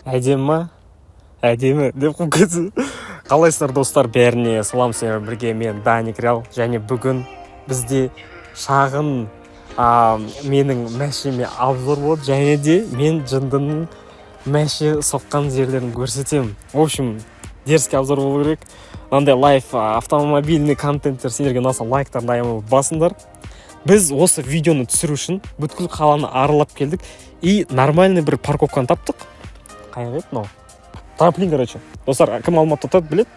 Әдемі ма? Әдемі деп қойды. Қалайсыздар достар, бәріне салам, сіздермен бірге мен Даник Реал, және бүгін бізде шағын менің мәшіме обзор болады, және де мен жындының мәші соққан жерлерін көрсетемін. В общем, дерзкий обзор болу керек. Мынандай лайф автомобильный контенттер сендерге ұнаса лайктарды аямай басыңдар. Біз осы видеоны түсіру үшін бүткіл қаланы аралап келдік и нормальный бір парковканы таптық. Қайғы еді мынау? Трамплин, короче. Достар, кім Алматыда тұрады біледі.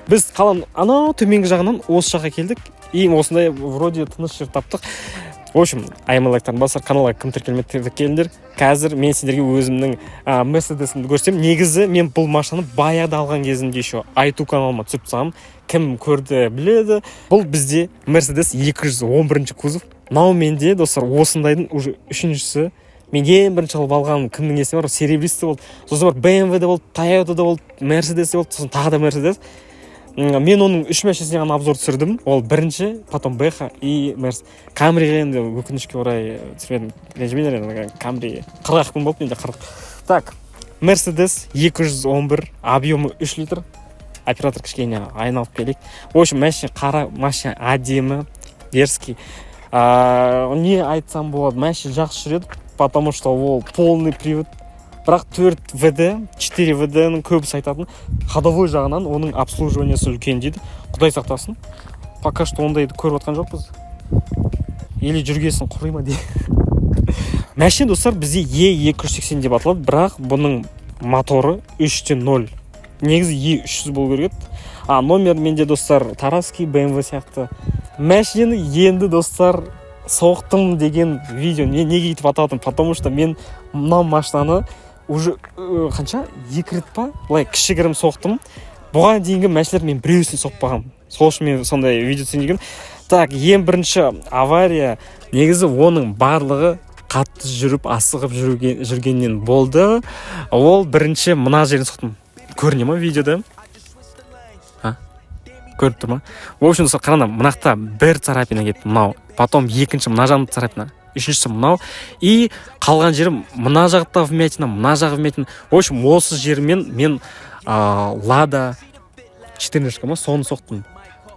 Біз қаланың анау төменгі жағынан осы жаққа келдік и осындай вроде тыныш жер таптық. В общем, аямай лайктарын басар, каналға кім тіркелмеді келіңдер. Қазір мен сендерге өзімнің Мерседесімді көрсетемін. Негізі мен бұл машинаны баяғыда алған кезімде еще айту каналыма түсіп тастағанмын. Кім көрді біледі. Бұл бізде Мерседес 211 кузов. Мынау менде достар осындайдың уже үшіншісі. Мен ең бірінші алып алған кімнің несі бар? Серебристі болды. Сосын бар BMW-де болды, Toyota-да болды, Mercedes-де болды, сосын тағы да Mercedes. Мен оның үш мәшесіне ғана обзор түсірдім. Ол бірінші, потом Бэха и Мерс. Камриге енді өкінішке орай түсірмедім. Ренжімеңдер, Камри 40 күн болды, менде 40. Так, Mercedes 211, объемы 3 литр. Оператор кішкене айналып келейік. В общем, қара машина әдемі, дерзкий. Не айтсам болады, машина жақсы жүреді, потому что ол полный привод. Бірақ 4 ВД, 4 ВД-ның көбісі айтатын, ходовой жағынан оның обслуживаниясы үлкен дейді. Құдай сақтасын. Пока что ондайды көріп отқан жоқпыз. Или жүргесін құрый ма дейді. Мәшин достар бізде E280 деп аталады, бірақ бұның моторы 3.0. Негізі E300 болу керек. Номер менде достар Тараский, BMW сияқты. Мәшинені енді достар соқтым деген видео неге етіп атадым, потому что мен мына машинаны уже қанша 2 рет па былай кішігірім соқтым. Бұған дейінгі мәшинелер мен біреусін соқпағам. Сол үшін мен сондай видео түсірген. Так, ең бірінші авария, негізі оның барлығы қатты жүріп асығып жүргеннен болды. Ол бірінші мына жерін соқтым. Көріне ма видеода? Көріп тұр ма? В общем, қараңдар, мынақта бір царапина кетті, мынау. Потом екінші мына жағында царапина, үшіншісі мынау. И қалған жерім мына жақта вмятина, мына жағы вмятина. В общем, осы жермен мен Лада 14 ма соны соқтым.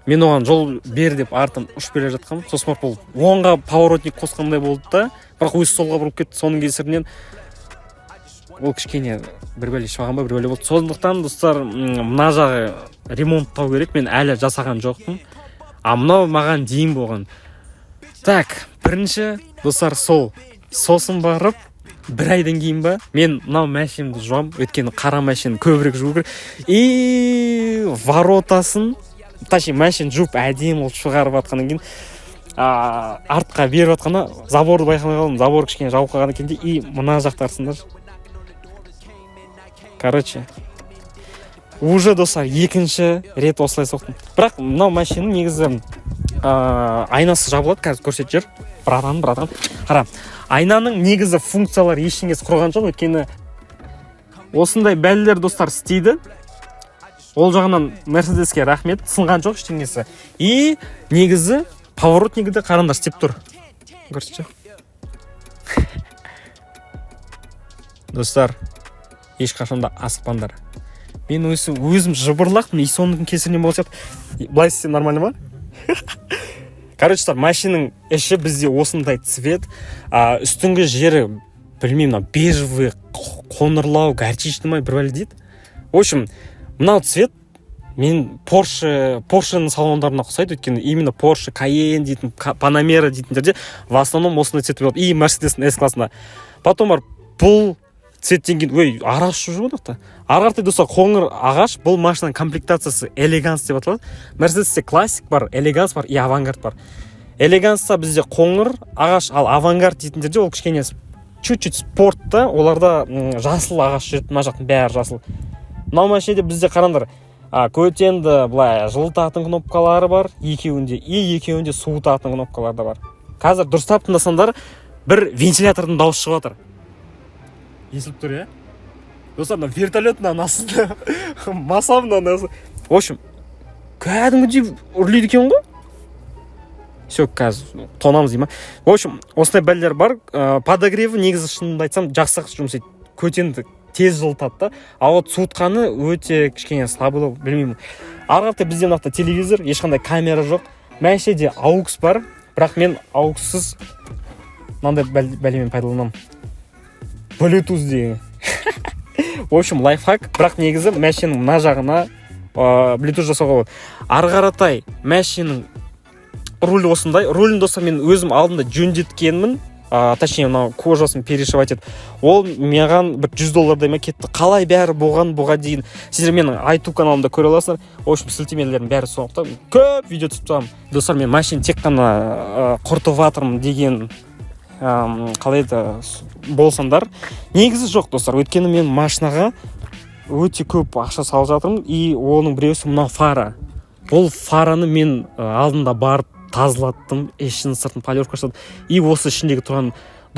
Мен оған жол бер деп артын ұшып келе жатқанмын. Сосын бұл оңға поворотник қосқандай болды да, бірақ өзі солға бұрып кетті. Соның кесірінен ол кішкене бір бәле шаған ба, бір бәле болды. Сондықтан достар, мына жағы ремонттау керек. Мен әлі жасаған жоқпын. Мынау маған дейін болған. Так, бірінші достар сосын барып, бір айдан кейін ба, мен мынау мәшинемді жуам, өйткені қара машина көбірек жуу керек. И воротасын, точнее машина жуып әдемі ол шығарып атқаннан кейін артқа беріп атқанда заборды байқамай қалдым. Забор кішкене жабылып қалған екен де, и мына жақтарсыңдар. Короче, уже достар екінші рет осылай соқтым. Бірақ мынау машина негізі айнасы жабылады, қазір көрсет жер. Братан. Қара, айнаның негізі функциялары ештеңесі құрған жоқ, өйткені осындай бәлелер достар істейді. Ол жағынан Мерседеске рахмет, сынған жоқ ештеңесі. И негізі поворотнигі де қараңдар істеп тұр. Көрсетші. Достар, ешқашанда асықпаңдар. Мен өзім жыбырлақпын, и соның кесірінен болсақ, былай істесем нормально ма? Короче, машинаның іші бізде осындай цвет, үстіңгі жері, білмеймін, бежевый, қоңырлау, горчичный ма, бір бәле дейді. В общем, мынау цвет мен Porsche-ның салондарына ұқсайды, өйткені именно Porsche, Cayenne дейтін, Panamera дейтіндерде в основном осындай цвет болады, и Mercedes-ның S-классында. Потом бар, бұл цветтен кейін, ағаш жүріп отыр. Арғарты достар қоңыр ағаш, бұл машинаның комплектациясы элеганс деп аталады. Мерседесте классик бар, элеганс бар и авангард бар. Элеганста бізде қоңыр ағаш, ал авангард дейтіндерде ол кішкене чуть-чуть спортта, оларда жасыл ағаш жүреді, мына жақтың бәрі жасыл. Мынау машинеде бізде қараңдар, көтенді былай жылытатын кнопкалары бар, екеуінде, и екеуінде суытатын кнопкалары да бар. Қазір дұрыстап тыңдасаңдар, бір вентилятордың дауысы шығып жатыр. Естіліп тұр, я? Достар, вертолетның астында масамның астында. В общем, кәдімгідей үрлейді екен ғой? Все, қазір тонамыз дейма. В общем, осындай бәлелер бар. Подогреві негізі шынымды айтсам жақсы жұмыс етеді. Көтенді тез жылытады да. А вот суытқаны өте кішкене слабылау, білмеймін. Ары қарата бізде мына телевизор, ешқандай камера жоқ. Мәшеде AUX бар, бірақ мен AUX-сыз мынандай бәлемен пайдаланамын. Bluetooth деген. В общем, лайфхак, бірақ негізі мәшенің мына жағына Bluetooth жасауға болады. Ары қаратай мәшенің руль осындай. Рулін достар мен өзім алдында жөндеткенмін. Точнее, мына кожасын перешивать етіп. Ол маған бір $100 ма кетті. Қалай бәрі болған бұға дейін. Сіздер менің YouTube каналымда көре аласыздар. В общем, сілтемелердің бәрі сондықтан көп видео түсіп тұрамын. Достар, мен машин тек қана құртып жатырмын деген қалай еді болсамдар. Негізі жоқ, достар. Өйткені мен машинаға өте көп ақша салып жатырмын. И оның біреусі мына фара. Ол фараны мен алдында барып тазалаттым, ішін сыртын полировка жасадым. И осы ішіндегі тұрған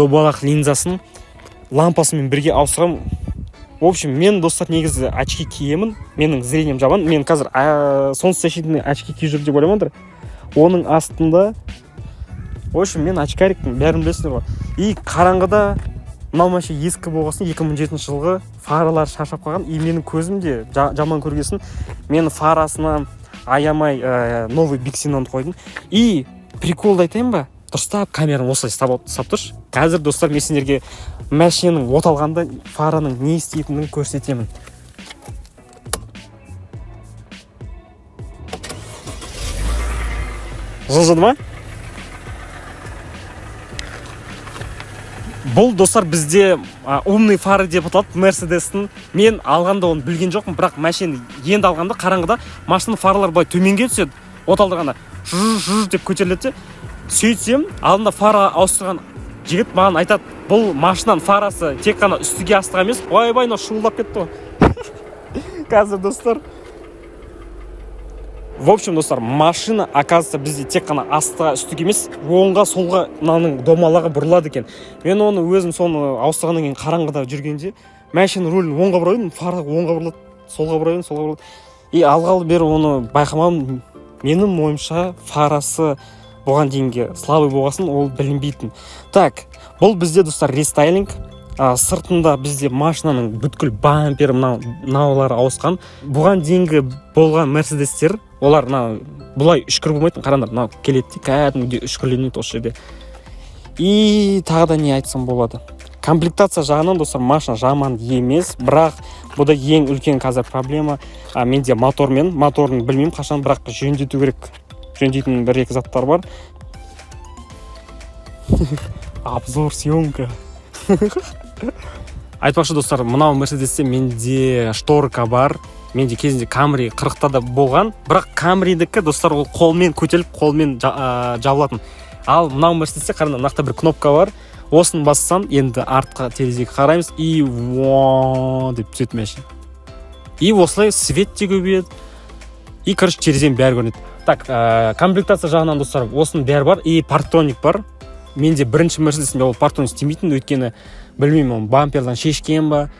добалақ линзасын лампасымен бірге ауыстырамын. В общем, мен достар негізі очки киемін. Менің зрением жаман. Мен қазір солнцезащитный очки киіп жүрмін деп ойламаңдар. Оның астында в общем, мен очкарикпін, бәрін білесіңдер ғой. И қараңғыда мынау машина ескі болғасын 2007 жылғы фаралар шаршап қалған. И менің көзім де жаман көргесін. Мен фарасына аямай новый биксинаны қойдым. И приколды айтайын ба? Дұрыстап камераны осылай ұстап тұршы. Қазір достар мен сендерге машинаның оталғанда фараның не істейтінін көрсетемін. Жылжыды ма? Бұл достар бізде умный фары деп аталады Мерседестің. Мен алғанда оны білген жоқпын, бірақ машина енді алғанда қараңғыда машинаның фаралары былай төменге түседі. От алдырғанда жж деп көтеріледі. Сөйтсем, алдында фара ауыстырған жігіт маған айтады, бұл машинаның фарасы тек қана үстіге астыға емес, ойбай, мынау шуылдап кетті ғой. Қазір достар. В общем, достар, машина, оказывается, бізде тек қана астыға үстіге емес, оңға, солға мынаның домалағы бұрылады екен. Мен оны өзім соны ауыстырғаннан кейін қараңғыда жүргенде, машина рулін оңға бұрайын, фара оңға бұрылады, солға бұрайын, солға бұрылады. И алғалы бері оны байқамам, менің ойымша фарасы бұған дейінгі слабый болғасын, ол білінбейтін. Так, бұл бізде, достар, рестайлинг. Сыртында бізде машинаның бүткіл бампері мынаулары ауысқан. Бұған дейінгі болған Мерседестер, олар бұлай үшкір болмайтын. Қараңдар, мынау келеді, кәдімгідей үшкірленеді осы жерде. И тағы да не айтсам болады. Комплектация жағынан, достар, машина жаман емес, бірақ бұда ең үлкен қазір проблема менде мотормен. Моторын білмеймін қашан, бірақ жөндету керек. Жөндейтін бір-екі заттар бар. Обзор, съемка. Айтпақшы, достар, мынау Мерседесте менде шторка бар. Менде кезінде Camry 40-та да болған. Бірақ Camry'дікі, достар, ол қолмен көтеріліп, қолмен жабылатын. Ал мынау Мерседесте қараңдар, мынақта бір кнопка бар. Осын бассам, енді артқа терезеге қараймыз. И деп түседі машина. И осылай свет те көбейеді. И, короче, терезем бәрі көрінеді. Так, комплектация жағынан, достар, осының бәрі бар. И парктроник бар. Менде бірінші Мерседесімде ол парктроник істемейтін, өйткені білмеймін, бампердан шешкен ба.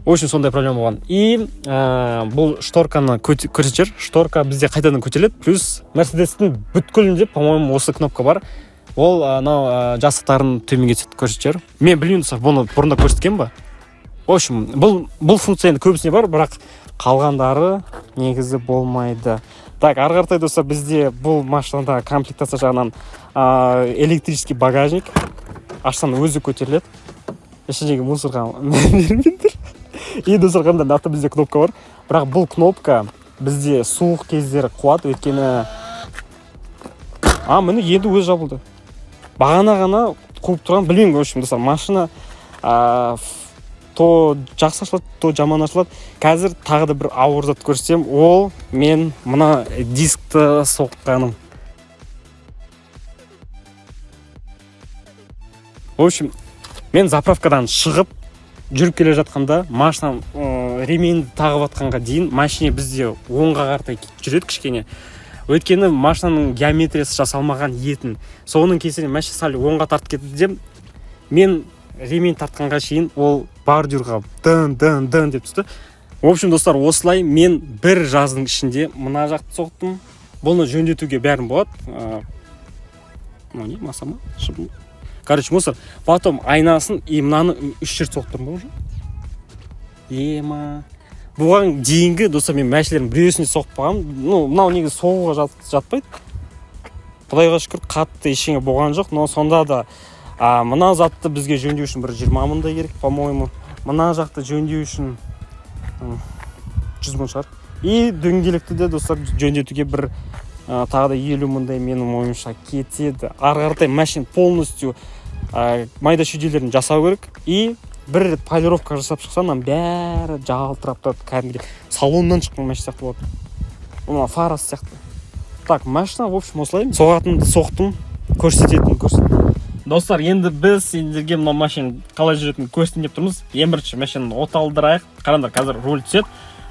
В общем, сондай проблема болған. И бұл шторканы көрсетер. Шторка бізде қайтадан көтеріледі. Плюс Мерседестің бүткілінде, по-моему, осы кнопка бар. Ол жастықтарын төменге көрсетер. Мен білмеймін, бұны бұрында көрсеткен ба? В общем, бұл функцияны көбісіне бар, бірақ қалғандары негізі болмайды. Так, ары қаратай, достар, бізде бұл машинада комплектация жағынан электрический багажник. Ашсаң өзі көтеріледі. Ішіндегі мусорға бермеңдер. И, достар, қандай нақты бізде кнопка бар. Бірақ бұл кнопка бізде суық кездері қуады, өйткені міне енді өзі жабылды. Бағана ғана қуып тұрған, білмеймін, в общем, достар, машина то жақсы ашылады, то жаман ашылады. Қазір тағы да бір ауыр зат көрсетем, ол мен мына дискті соққаным. В общем, мен заправкадан шығып жүріп келе жатқанда, машинам ремень тағып атқанға дейін машина бізде оңға қаратай жүреді кішкене. Өйткені машинаның геометриясы жасалмаған етін. Соның кесірінен машина сәл оңға тартып кетті деп, мен ремень тартқанға шейін ол бордюрға дын деп түсті. В общем, достар, осылай мен бір жаздың ішінде мына жақты соқтым. Бұны жөндетуге бәрін болады. Не, масама? Короче, мусор. Потом айнасын и мынаны 3 жерді соқтырым ба уже? ема. Бұған дейінгі достар мен мәшелердің біреусіне соғып қалғам. Мынау негізі соғуға жатпайды. Құдайға шүкір қатты ештеңе болған жоқ, но сонда да мына затты бізге жөндеу үшін бір 20 мыңдай керек, по-моему. Мына жақты жөндеу үшін 100 мың шығар. И дөңгелекті де достар жөндетуге бір тағы да 50 мыңдай менің ойымша кетеді. Ары қаратай машина полностью майда шүйделерін жасау керек. И бір рет полировка жасап шықса, бәрі жалтырап тұрады, кәдімгідей салоннан шыққан машина сияқты болады. Мына фарасы сияқты. Так, машина, в общем, осылай. Соғатынды соқтым, көрсететінін. Достар, енді біз сендерге мына машина қалай жүретінін көрсетейін деп тұрмыз. Ең бірінші машинаны от алдырайық. Қараңдар, қазір руль түседі.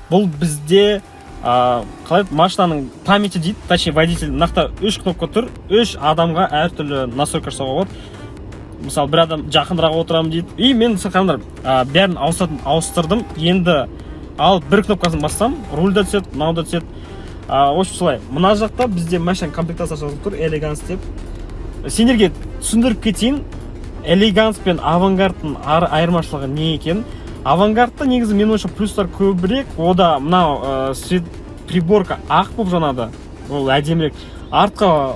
Бұл бізде қалай машинаның памяти дейді, точнее водитель нақта 3 кнопка тұр, 3 адамға әртүрлі настройка жасауға болады. Мысалы, бір адам жақынырақ отырамын дейді. И мен қараңдар, бәрін ауыстырдым. Енді ал бір кнопкасын бассам, руль да түседі, мынау да түседі. В общем, солай. Мына жақта бізде машина комплектация жазылып тұр, элеганс деп. Сендерге түсіндіріп кетейін, элеганс пен авангардтың айырмашылығы не екен? Авангардта негізі мен ойымша плюстар көбірек. Ода мынау приборка ақ болып жанады, ол әдемірек. Артқа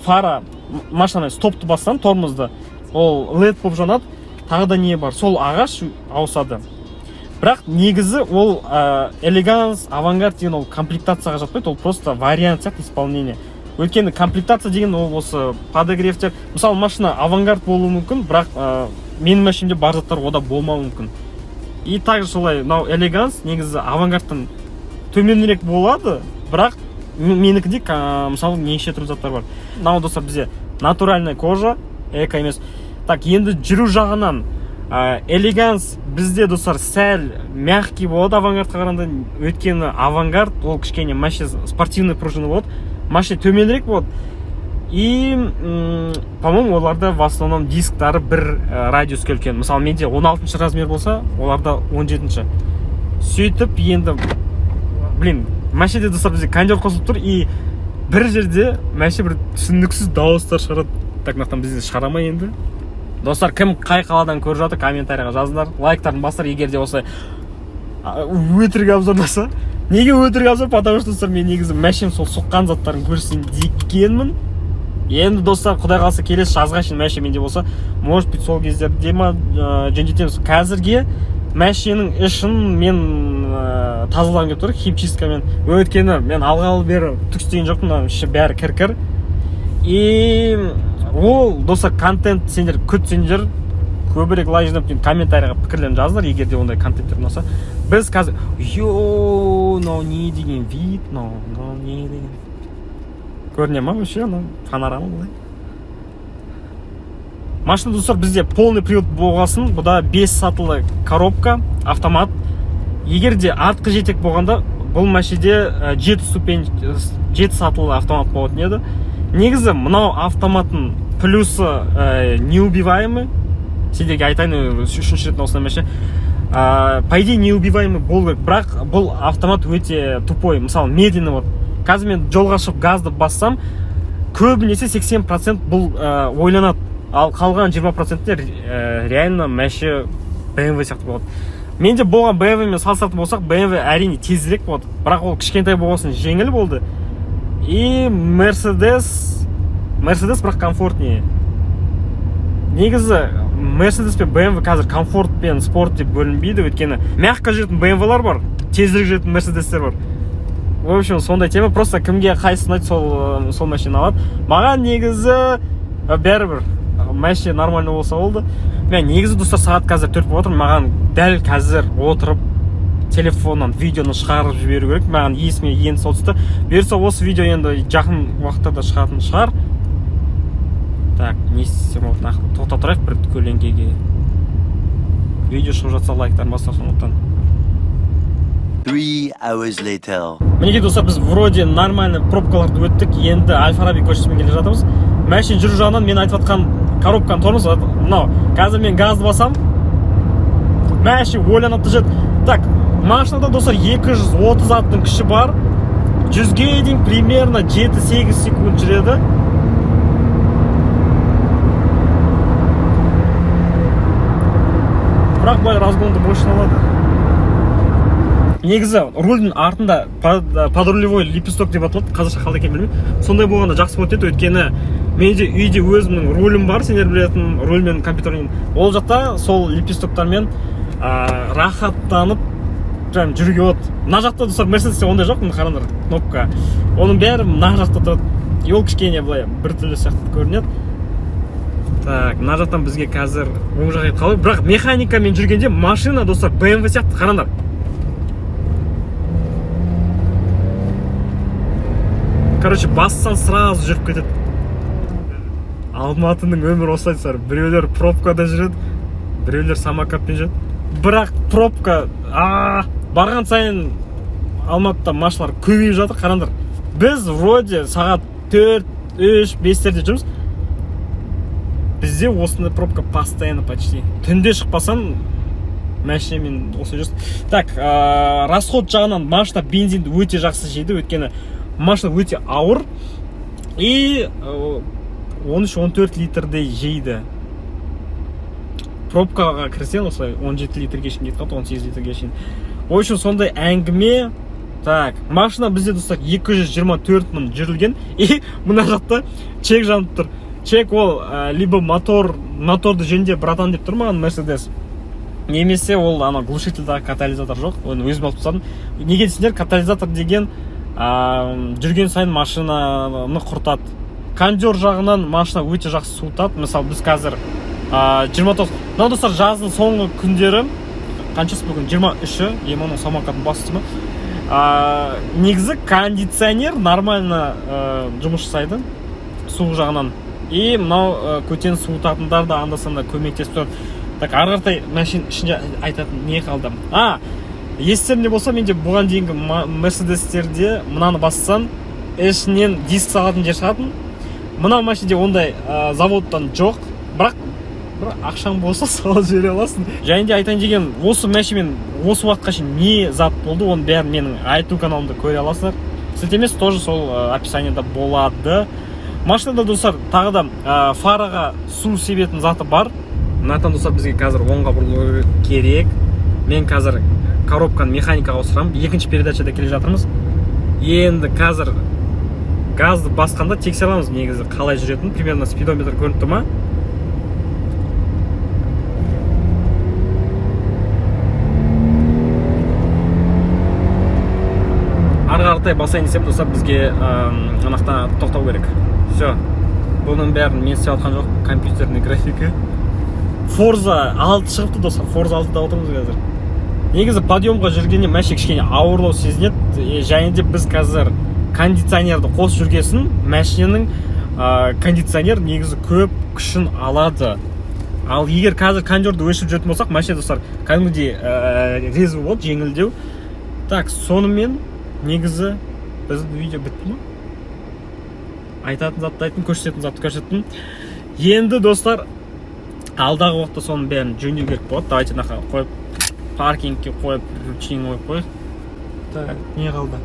фара машинаны стопты бассам, тормозды, ол LED болып жанады. Тағы да не бар? Сол ағаш ауысады. Бірақ негізі ол элеганс, авангард деген ол комплектацияға жатпайды, ол просто вариант сияқты исполнение. Өйткені комплектация деген ол осы подогревтер. Мысалы, машина авангард болуы мүмкін, бірақ менің машинемде бар заттар ода болмауы мүмкін. И также солай, мынау элеганс негізі авангардтан төменірек болады, бірақ менікінде мысалы неше түрлі заттар бар. Мынау достар бізде натуральная кожа, эко емес. Так, енді жүру жағынан элеганс бізде достар сәл мягкий болады авангардқа қарағанда. Өйткені авангард ол кішкене машина спортивный пружина болады, машина төменірек болады. И по-моему оларда в основном дисктары бір радиуске үлкен. Мысалы менде 16 размер болса, оларда 17. Сөйтіп енді машинеде достар бізде кондер қосылып тұр, и бір жерде машина бір түсіндіксіз дауыстар шығарады. Так, мақтан бізде шығара енді. Достар, кім қай қаладан көріп жатыр, комментарияға жазыңдар, лайктарын бастар. Егер де осылай өтірік обзордаса. Неге өтірік обзор? Потому что достар, мен негізі машинем сол соққан заттарын көрсін дегенмін. Енді достар, құдай қалса келесі жазға шейін машина менде болса, может быть сол кездерде жөндетеміз. Қазірге машинаның ішін мен тазалағым келіп тұр, химчисткамен. Өйткені мен алғалы бері түк істеген жоқпын, іші бәрі кір-кір. И ол достар, контент сендер күтсеңдер, көбірек лайк жинап комментарияға пікірлерін жазыңдар, егер де ондай контенттер ұнаса. Біз қазір мынау не деген вид, мынау не деген көріне ма вообще, панорама былай. Машина достар бізде полный привод болғасын, бұда 5 сатылы коробка, автомат. Егер де артқы жетек болғанда, бұл машиде 7 сатылы автомат болатын еді. Негізі мынау автоматтың плюсы неубиваемый. Сендерге айтайын, үшінші рет осындай машина. По идее неубиваемый болу керек, бірақ бұл автомат өте тупой. Мысалы, медленный вот. Қазір мен жолға шығып газды бассам, көбінесе 80% бұл ойланады. Ал қалған 20% реально машина BMW сияқты болады. Менде болған BMW мен салыстыратын болсақ, BMW әрине тезірек болады, бірақ ол кішкентай болғасын жеңіл болды. И Mercedes бірақ комфортнее. Негізі Mercedes пен BMW қазір комфорт пен спорт деп бөлінбейді, өйткені мягко жүретін BMW-лар бар, тезірек жүретін Mercedes-тер бар. В общем, сондай тема. Просто кімге қайсысын айтты, сол машина алады. Маған негізі бәрібір машина нормально болса болды. Мен негізі достар сағат қазір 4 болып отыр. Маған дәл қазір отырып телефоннан видеоны шығарып жіберу керек. Маған есіме енді сол түсті. Берсе осы видео енді жақын уақытта шығатын шығар. Так, не істесем болды, тоқта тұрайық бір көлеңкеге. Видео шығып жатса лайктарын бастасын ұмытпаңдар. 3 hours later. Мінекей достар, біз вроде нормальный пробкаларды өттік, енді Аль-Фараби көшесімен келе жатырмыз. Машина жүру жағынан мен айтып жатқан коробканы тормоз, мынау. Қазір мен газды басам, машина ойланып жүреді. Так, машинада достар 230 аттың күші бар. 100-ге дейін примерно 7-8 секунд жүреді. Бірақ былай разгонды мощно алады. негізі рульдің артында подрулевой лепесток деп аталады, қазақша қалай екенін білмеймін. Сондай болғанда жақсы болады еді, өйткені менде үйде өзімнің рулім бар, сендер білетін рульмен компьютермен. Ол жақта сол лепестоктармен рахаттанып жүруге болады. Мына жақта достар Мерседесте ондай жоқ, мына қараңдар, кнопка. Оның бәрі мына жақта тұрады. Ол кішкене былай біртүрлі сияқты көрінеді. Так, мына жақтан бізге қазір оң жаққа қалып, бірақ механикамен жүргенде машина достар BMW сияқты, қараңдар. Короче, бассаң сразу жүріп кетеді. Алматының өмірі осылай достар. Біреулер пробкада жүреді, біреулер самокатпен жүреді. Бірақ пробка, барған сайын Алматыда машиналар көбейіп жатыр, қараңдар. Біз вроде сағат 4-3-5-терде жүрміз. Бізде осындай пробка постоянно почти. Түнде шықпасам, машинамен осылай жүрсің. Так, расход жағынан машина бензинді өте жақсы жейді, өйткені машина өте ауыр и 13-14 литрдей жейді. Пробкаға кірсең осылай 17 литрге шейін кетіп қалды, 18 литрге шейін. Ой үшін сондай әңгіме. Так, машина бізде достар 224 мың жүрілген и мына жақта чек жанып тұр. Чек ол либо моторды жөнде братан деп тұр маған Мерседес. Немесе ол глушительдағы катализатор жоқ, оны өзім алып тастадым. Неге десеңдер, катализатор деген жүрген сайын машинаны құртады. Кондер жағынан машина өте жақсы суытады. Мысалы біз қазір 29. Мына достар жаздың соңғы күндері, қаншасы бүгін 23-і, оның самокатын басты ма? Негізі кондиционер нормально жұмыс жасайды суық жағынан. И мынау көтен суытатындар да анда-санда көмектесіп тұрады. Так, арғартай машин ішінде айтатын не қалды? Естерінде болса, менде бұған дейінгі Мерседестерде мынаны бассан, ішінен диск салатын жер шығатын. Мына машинде ондай заводтан жоқ, бірақ ақшаң болса салып жібере аласың. Және де айтайын деген, осы машинамен осы уақытқа шейін не зат болды, оның бәрін менің айту каналымда көре аласыздар. Сілтемесі тоже сол описаниеда болады. Машинада достар тағы да фараға су себетін заты бар. Мынатан достар бізге қазір оңға бұрылу керек. Мен қазір коробканы механикаға ауыстырамын. Екінші передачада келе жатырмыз. Енді қазір газды басқанда тексереміз негізі қалай жүретін. Примерно спидометр көрініп тұр ма? Арғы-артай басайын десем достар бізге анақта тоқтау керек. Все. Бұның бәрін мен істеп жатқан жоқ, компьютерный графика. Forza 6 шығыпты достар. Forza 6-да отырмыз қазір. Негізі подъемға жүргенде машина кішкене ауырлау сезінеді. Және де біз қазір кондиционерді қосып жүргесін, машинаның кондиционер негізі көп күшін алады. Ал егер қазір кондерді өшіріп жүретін болсақ, машина достар кәдімгідей резвый болады, жеңілдеу. Так, сонымен негізі біздің видео бітті ма? Айтатын затты айттым, көрсететін затты көрсеттім. Енді достар, алдағы уақытта соның бәрін жөндеу керек болады. Давайте нақа қойып, паркингке қойып, ручейін қойып қойып. Так, не қалды?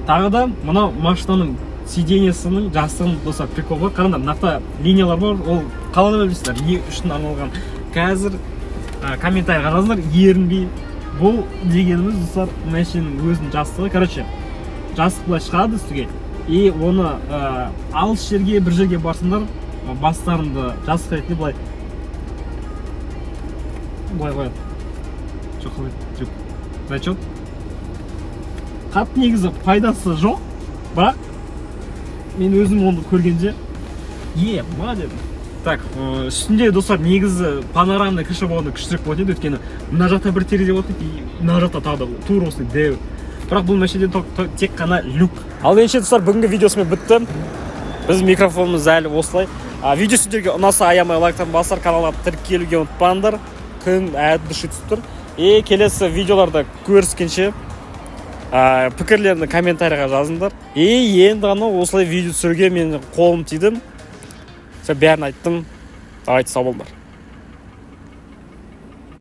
Тағы да мына машинаның сиденьесінің жастығын достар прикол бар. Қараңдар, нақты линиялар бар. Ол қаланы білесіздер, не үшін арналған. Қазір комментарийға жазыңдар, ерінбей. Бұл дегеніміз достар машинаның өзінің жастығы. Короче, жастық былай шығады үстіге. И оны алыс жерге, бір жерге барсыңдар, бастарында жастық ретінде былай қояды. Жоқ, жоқ. Зачет. Қатты негізі пайдасы жоқ, бірақ мен өзім оны көргенде ма дедім. Так, үстінде достар негізі панорамный крыша болғанда күштірек болады еді, өйткені мына жақта бір терезе болады и мына жақта тағы да тур осылай дәу. Бірақ бұл мәшеден тек қана люк. Ал ендеше достар, бүгінгі видеосымен бітті. Біз микрофонымыз әлі осылай. Видео сіздерге ұнаса аямай лайктан басар, каналға тіркелуге ұмытпаңдар. Күн әдіші түсіп тұр. И келесі видеоларда көріскенше пікірлерді комментарийға жазыңдар. И енді ғана осылай видео түсіруге мен қолым тиді. Бәрін айттым. Давайте сау болыңдар.